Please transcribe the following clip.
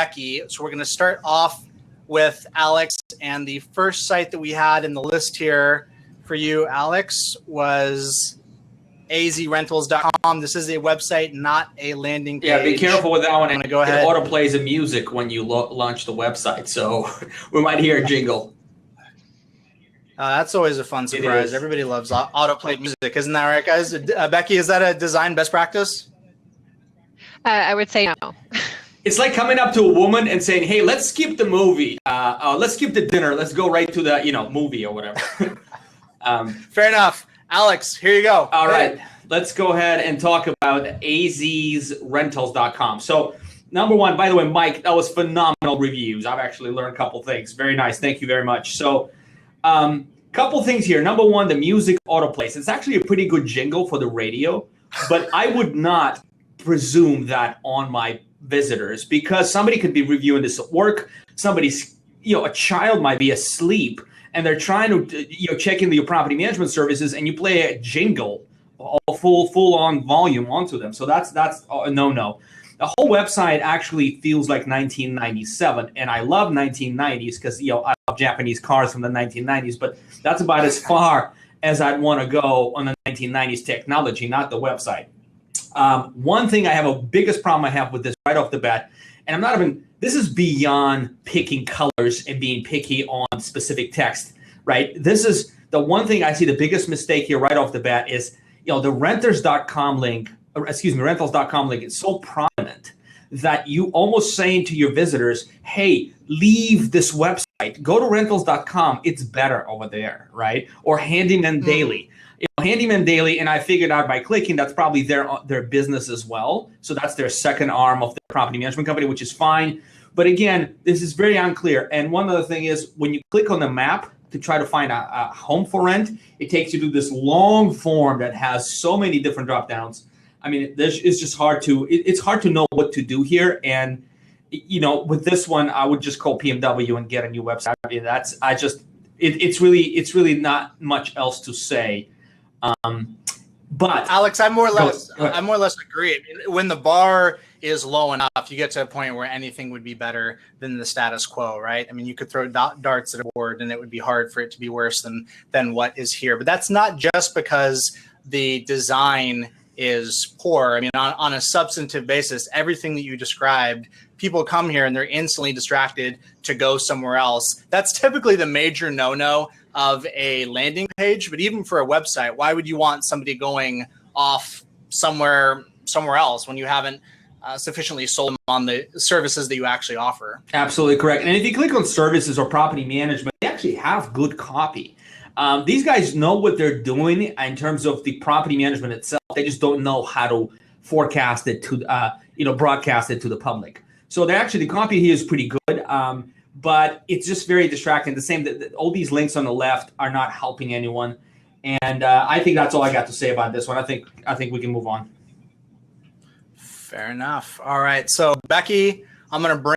Becky. So we're going to start off with Alex, and the first site that we had in the list here for you, Alex, was azrentals.com. This is a website, not a landing page. Yeah, be careful with that one. I'm going to go ahead. It auto plays the music when you launch the website, so we might hear a jingle. That's always a fun surprise. Everybody loves autoplay music. Isn't that right, guys? Becky, is that a design best practice? I would say no. It's like coming up to a woman and saying, hey, let's skip the movie. Let's skip the dinner. Let's go right to the movie or whatever. Fair enough. Alex, here you go. All right. Let's go ahead and talk about azrentals.com. So number one, by the way, Mike, that was phenomenal reviews. I've actually learned a couple things. Very nice. Thank you very much. So couple things here. Number one, the music autoplays. It's actually a pretty good jingle for the radio, but I would not presume that on my visitors because somebody could be reviewing this at work. Somebody's, a child might be asleep and they're trying to, check into your property management services and you play a jingle, all full on volume onto them. So that's a no-no. The whole website actually feels like 1997, and I love 1990s because I love Japanese cars from the 1990s. But that's about as far as I'd want to go on the 1990s technology, not the website. One thing biggest problem I have with this right off the bat, and I'm not even. This is beyond picking colors and being picky on specific text, right? This is the one thing I see the biggest mistake here right off the bat is the rentals.com link. Rentals.com link is so prominent that you almost saying to your visitors, hey, leave this website, go to rentals.com. It's better over there, right? Or Handyman Daily. Handyman Daily, and I figured out by clicking that's probably their business as well. So that's their second arm of the property management company, which is fine. But again, this is very unclear. And one other thing is when you click on the map to try to find a home for rent, it takes you to this long form that has so many different drop downs. I mean, it's just hard to know what to do here. And, with this one, I would just call PMW and get a new website. I mean, it's really not much else to say. But Alex, I more or less agree. I mean, when the bar is low enough, you get to a point where anything would be better than the status quo, right? I mean, you could throw darts at a board and it would be hard for it to be worse than what is here. But that's not just because the design is poor. I mean, on a substantive basis, everything that you described, people come here and they're instantly distracted to go somewhere else. That's typically the major no-no of a landing page. But even for a website, why would you want somebody going off somewhere else when you haven't sufficiently sold them on the services that you actually offer? Absolutely correct. And if you click on services or property management, they actually have good copy. These guys know what they're doing in terms of the property management itself. They just don't know how to forecast it to, broadcast it to the public. So the copy here is pretty good, but it's just very distracting. The same that all these links on the left are not helping anyone. And I think that's all I got to say about this one. I think we can move on. Fair enough. All right. So Becky, I'm going to bring